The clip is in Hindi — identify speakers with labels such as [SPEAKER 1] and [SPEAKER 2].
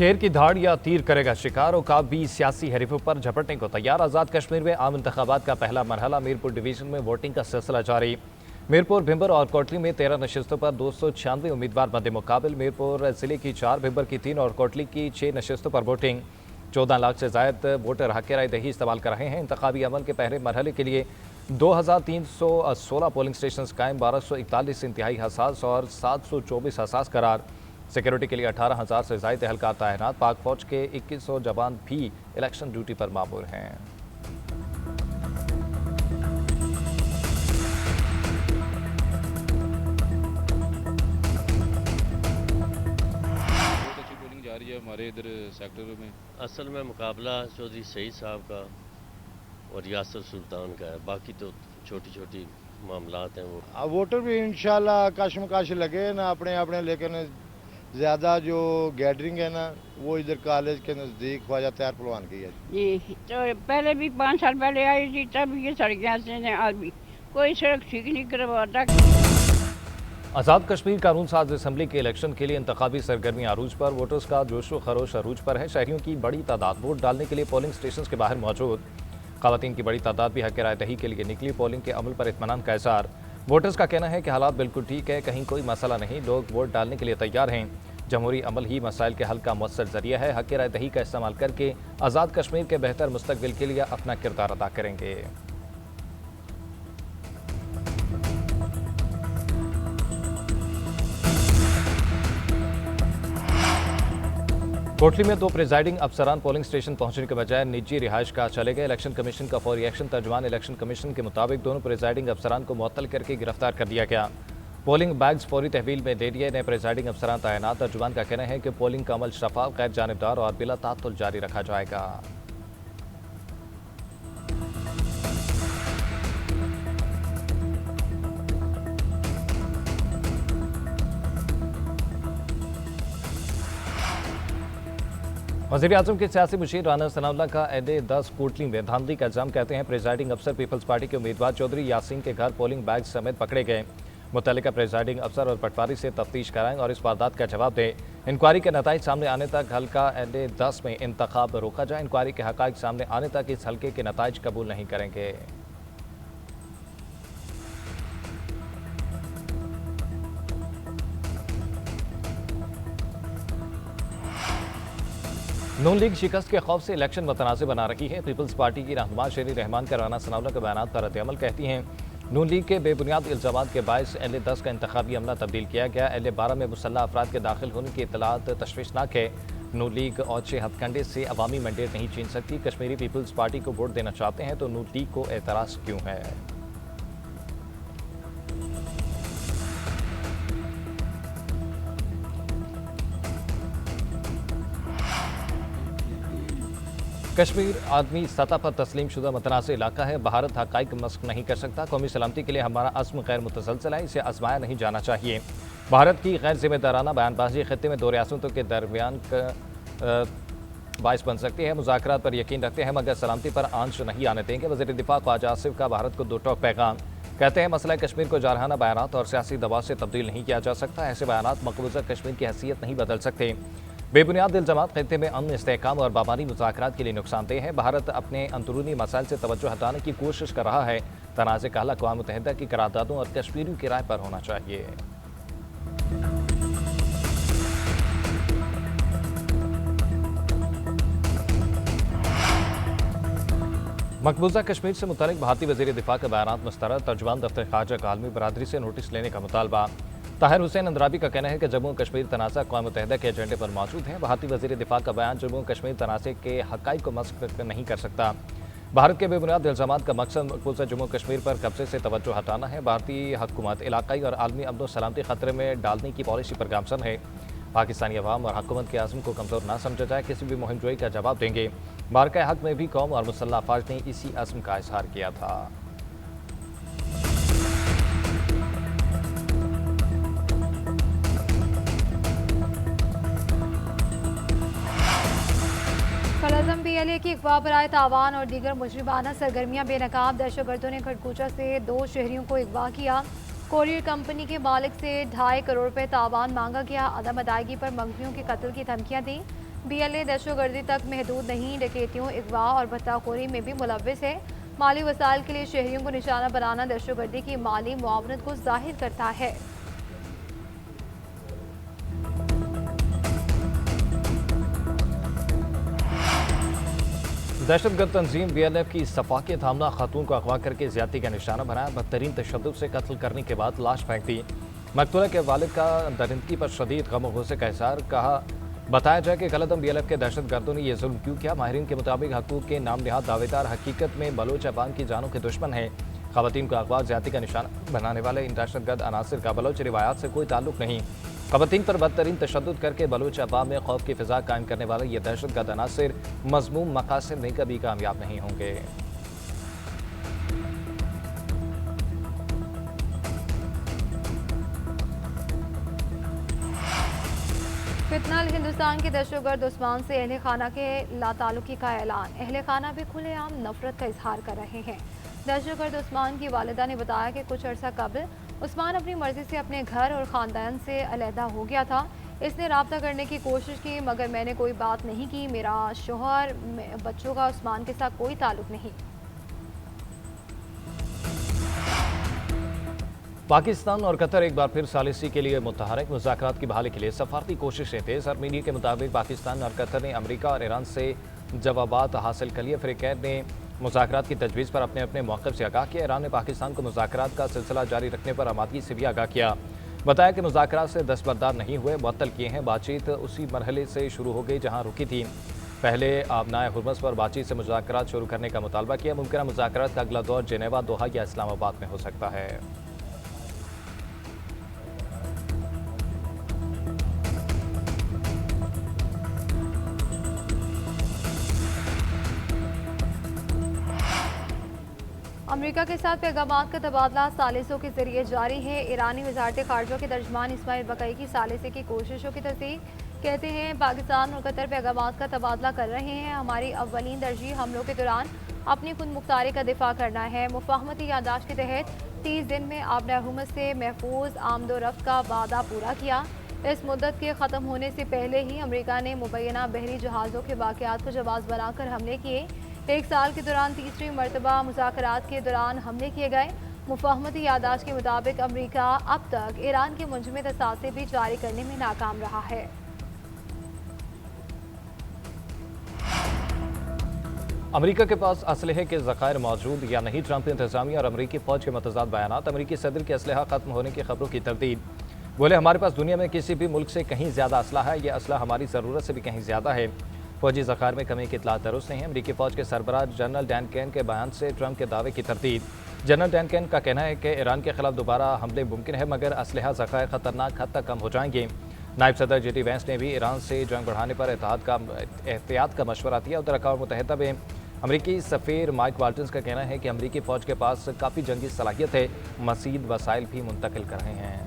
[SPEAKER 1] शेर की धाड़ या तीर करेगा शिकार, औकाब भी सियासी हरीफों पर झपटने को तैयार। आज़ाद कश्मीर में आम इंतखाबात का पहला मरहला। मीरपुर डिवीजन में वोटिंग का सिलसिला जारी। मीरपुर, भिंबर और कोटली में 13 नशस्तों पर 296 उम्मीदवार मद्दे मुकाबिल। मीरपुर जिले की 4, भिंबर की 3 और कोटली की 6 नशस्तों पर वोटिंग। 14 लाख से जायद वोटर हक राय दही इस्तेमाल कर रहे हैं। इंतखाबी अमल के पहले मरहले के लिए 2316 पोलिंग स्टेशन कायम, 1241 इंतहाई हसास और 724 हसास करार। सिक्योरिटी के लिए 18,000 से ज़ायद एहलकार तैनात। पाक फौज के 2100 जवान भी इलेक्शन ड्यूटी पर मामूर हैं।
[SPEAKER 2] बहुत अच्छी पोलिंग जा रही है हमारे इधर सेक्टर में।
[SPEAKER 3] असल में मुकाबला चौधरी सईद साहब का और यासर सुल्तान का है, बाकी तो छोटी छोटी मामलात हैं। वो
[SPEAKER 4] वोटर भी इंशाल्लाह कशमकश लगे ना अपने अपने, लेकिन ज़्यादा जो गैदरिंग है ना वो इधर कॉलेज के नज़दीक ख्वाजा तैयार पहलवान की है।
[SPEAKER 5] जी, तो पहले भी 5 साल पहले आई थी, तब ये सड़कें ऐसे हैं, आज भी कोई सड़क ठीक नहीं करवाता।
[SPEAKER 1] आज़ाद कश्मीर कानून साज असम्बली के इलेक्शन के लिए इंतखाबी सरगर्मी अरूज पर। वोटर्स का जोश व खरोश अरूज पर है। शहरियों की बड़ी तादाद वोट डालने के लिए पोलिंग स्टेशन के बाहर मौजूद। ख़वातीन की बड़ी तादाद भी हक राय दही के लिए निकली। पोलिंग के अमल पर इत्मीनान का इज़हार। वोटर्स का कहना है कि हालात बिल्कुल ठीक है, कहीं कोई मसला नहीं, लोग वोट डालने के लिए तैयार हैं। जमहूरी अमल ही मसाइल के हल का मौसर जरिया है। हक राय दही का इस्तेमाल करके आज़ाद कश्मीर के बेहतर मुस्तकबिल के लिए अपना किरदार अदा करेंगे। कोटली में 2 प्रिजाइडिंग अफसरान पोलिंग स्टेशन पहुंचने के बजाय निजी रिहाइश का चले गए। इलेक्शन कमीशन का फौरी एक्शन। तर्जुमान इलेक्शन कमीशन के मुताबिक दोनों प्रिजाइडिंग अफसरान को मुअत्तल करके गिरफ्तार कर दिया गया। पोलिंग बैग्स फौरी तहवील में दे दिए। नए प्रिजाइडिंग अफसरान तैनात। तर्जुमान का कहना है कि पोलिंग का अमल शफाफ, गैर जानिबदार और बिला तातुल जारी रखा जाएगा। वज़ीर-ए-आज़म के सियासी मुशीर राना सनाउल्लाह का अहदे 10 कोटली में धांधली का इल्जाम। कहते हैं प्रिजाइडिंग अफसर पीपल्स पार्टी के उम्मीदवार चौधरी यासीन के घर पोलिंग बैग समेत पकड़े गए। मुतल्लिका प्रिजाइडिंग अफसर और पटवारी से तफ्तीश कराएं और इस वारदात का जवाब दें। इंक्वायरी के नताइज सामने आने तक हल्का अहदे 10 में इंतखाब रोका जाए। इंक्वायरी के हक़ाइक़ सामने आने तक इस हल्के के नताइज कबूल नहीं करेंगे। नून लीग शिकस्त के खौफ से इलेक्शन मुतनाज़ बना रही है। पीपल्स पार्टी की रहनुमा शेरी रहमान का राना सनाउल्लाह के बयान पर रद्द-ए-अमल। कहती हैं नून लीग के बेबुनियाद इल्ज़ामात के बायस एल 10 का इंतखाबी अमला तब्दील किया गया। एल 12 में मुसल्लह अफराद के दाखिल होने की इत्तलात तशवीशनाक है। नून लीग औचे हथकंडे से अवामी मैंडेट नहीं छीन सकती। कश्मीरी पीपल्स पार्टी को वोट देना चाहते हैं तो नून लीग को एतराज़ क्यों है। कश्मीर आदमी सतह पर तस्लीम शुदा मुतनाज़ इलाका है। भारत हक़ाइक़ मस्क नहीं कर सकता। कौमी सलामती के लिए हमारा अज़्म गैर मुतसलसल है, इसे आज़माया नहीं जाना चाहिए। भारत की गैर जिम्मेदाराना बयानबाजी खित्ते में 2 रियासतों के दरमियान बायस बन सकती है। मुज़ाकरात पर यकीन रखते हैं मगर सलामती पर आंच नहीं आने देंगे। वज़ीर दिफा ख्वाजा आसिफ का भारत को 2 टोक पैगाम। कहते हैं मसला कश्मीर को जारहाना बयानात और सियासी दबाव से तब्दील नहीं किया जा सकता। ऐसे बयानात मकबूजा कश्मीर की हैसियत नहीं बदल सकते। बेबुनियाद इल्ज़ामात खित्ते में अमन, इस्तेहकाम और बाबानी मुज़ाकरात के लिए नुकसानदेह है। भारत अपने अंदरूनी मसाइल से तवज्जो हटाने की कोशिश कर रहा है। तनाज़े का हल अक़वाम मुत्तहिदा की करारदादों और कश्मीरियों की राय पर होना चाहिए। मकबूजा कश्मीर से मुतल्लिक़ भारतीय वज़ीर दिफा के बयानात मुस्तरद। तर्जुमान दफ्तर ख़ारजा का आलमी बरादरी से नोटिस लेने का मुतालबा। ताहिर हुसैन अंद्राबी का कहना है कि जम्मू कश्मीर तनाज़ा अक़वाम मुत्तहिदा के एजेंडे पर मौजूद है। भारतीय वज़ीर दिफा का बयान जम्मू कश्मीर तनाज़े के हक़ाइक़ को मस्क नहीं कर सकता। भारत के बेबुनियाद इल्ज़ामात का मकसद मकबूजा जम्मू कश्मीर पर कब्जे से तवज्जो हटाना है। भारतीय हुकूमत इलाक़ाई और आलमी अमन व सलामती ख़तरे में डालने की पॉलिसी पर गामज़न है। पाकिस्तानी अवाम और हुकूमत के आज़म को कमज़ोर ना समझा जाए। किसी भी मुहिमजोई का जवाब देंगे। मार्का हक़ में भी कौम और मुसल्लह अफ़वाज ने इसी अज़्म का इज़हार किया था।
[SPEAKER 6] कल PLA की अगवा बराए तावान और दीगर मुजरिमाना सरगर्मियाँ बेनकाब। दहशतगर्दों ने खड़कूचा से 2 शहरियों को अगवा किया। कोरियर कंपनी के मालिक से 2.5 करोड़ रुपए तावान मांगा गया। अदम अदायगी पर मंगवियों के कत्ल की धमकियाँ दी। BLA दहशतगर्दी तक महदूद नहीं, डकैतियों, अगवा और भत्ताखोरी में भी मुलव्विस है। माली वसाइल के लिए शहरियों को निशाना बनाना दहशतगर्दी की माली मुआवनत को जाहिर करता है।
[SPEAKER 1] दहशतगर्द तंजीम BLF की सफाकियत हमला खातून को अगवा करके ज्यादती का निशाना बनाया, बदतरीन तशद्दुद से कत्ल करने के बाद लाश फेंक दी। मकतूला के वालिद का दरिंदगी पर शदीद गम और गुस्से का इज़हार, कहा बताया जाए कि गलतम BLF के दहशतगर्दों ने यह जुल्म क्यों किया। माहिरीन के मुताबिक हकूक के नाम नहाद दावेदार हकीकत में बलोच अवाम की जानों के दुश्मन हैं। ख़वातीन को अगवा ज्यादती का निशाना बनाने वाले इन दहशतगर्द अनासिर का बलोच रिवायात से कोई ताल्लुक नहीं। ख़वातीन पर बदतरीन तशद्दुद करके बलोच अवाम में खौफ की फ़िज़ा कायम करने वाले ये दहशतगर्द अनासिर मज़मूम मकासद में कभी कामयाब नहीं होंगे।
[SPEAKER 6] फितनल हिंदुस्तान के दहशतगर्द उस्मान से अहले खाना के लाताल्लुकी का ऐलान। अहले खाना भी खुलेआम नफरत का इजहार कर रहे हैं। दहशतगर्द उस्मान की वालिदा ने बताया कि कुछ अर्सा कबल उस्मान अपनी मर्जी से अपने घर और ख़ानदान से अलहदा हो गया था। इसने रब्ता करने की कोशिश की मगर मैंने कोई बात नहीं की। मेरा शोहर, बच्चों का उस्मान के साथ कोई ताल्लुक नहीं।
[SPEAKER 1] पाकिस्तान और कतर एक बार फिर सालिसी के लिए मुतहरक, मुज़ाकरात की बहाली के लिए सफारती कोशिशें तेज़। आर्मीनिया के मुताबिक पाकिस्तान और कतर ने अमेरिका और ईरान से जवाबात हासिल कर लिए। फ़रीक़ैन ने मुज़ाकरात की तजवीज़ पर अपने अपने मौक़िफ़ से आगाह किया। ईरान ने पाकिस्तान को मुज़ाकरात का सिलसिला जारी रखने पर आमादगी से भी आगाह किया। बताया कि मुज़ाकरात से दस्तबरदार नहीं हुए, मुअत्तल किए हैं। बातचीत उसी मरहले से शुरू हो गई जहाँ रुकी थी। पहले आबनाए हुर्मस पर बातचीत से मुज़ाकरात शुरू करने का मुतालबा किया। मुमकिन मुज़ाकरात का अगला दौर जेनेवा, दोहा या इस्लामाबाद में हो सकता है।
[SPEAKER 6] अमेरिका के साथ पैगामात का तबादला सालिसों के जरिए जारी है। ईरानी वज़ारत ख़ारजा के तर्जमान इस्माइल बक़ई की सालिसे की कोशिशों की तस्दीक कहते हैं पाकिस्तान और कतर पैगामात का तबादला कर रहे हैं। हमारी अव्वलीन तरजीह हमलों के दौरान अपनी खुद मुख्तारी का दिफा करना है। मुफाहमती यादाश्त के तहत 30 दिन में आपने हुकूमत से महफूज आमदोरफ्त का वादा पूरा किया। इस मुद्दत के ख़त्म होने से पहले ही अमेरिका ने मुबैना बहरी जहाज़ों के वाक़यात को जवाब बनाकर हमले किए। एक साल के दौरान तीसरी मरतबा मुज़ाकरात के दौरान हमले किए गए। मुफाहमती यादाश्त के मुताबिक अमेरिका अब तक ईरान के मुंजमद असासे भी जारी करने में नाकाम रहा है।
[SPEAKER 1] अमेरिका के पास असलहे के ज़खायर मौजूद या नहीं, ट्रंप इंतजामिया और अमेरिकी फ़ौज के मतज़ाद बयानात। अमेरिकी सदर के असलहा ख़त्म होने की खबरों की तरदीद। बोले हमारे पास दुनिया में किसी भी मुल्क से कहीं ज़्यादा असलहा है। यह असलहा हमारी ज़रूरत से भी कहीं ज़्यादा है। फौजी ज़खायर में कमी की इतला दुरुस्त नहीं है। अमेरिकी फ़ौज के सरबराह जनरल डैन केन के बयान से ट्रंप के दावे की तरदीद। जनरल डैन केन का कहना है कि ईरान के खिलाफ दोबारा हमले मुमकिन है मगर असलहा ज़खायर ख़तरनाक हद तक कम हो जाएंगे। नायब सदर JD वैंस ने भी ईरान से जंग बढ़ाने पर एहतियात का मशवरा दिया। उधर अक़वाम मुत्तहिदा में अमेरिकी सफ़ीर माइक वाल्टन्स का कहना है कि अमेरिकी फ़ौज के पास काफ़ी जंगी सलाहियत है, मज़ीद वसाइल भी मुंतकिल कर रहे हैं।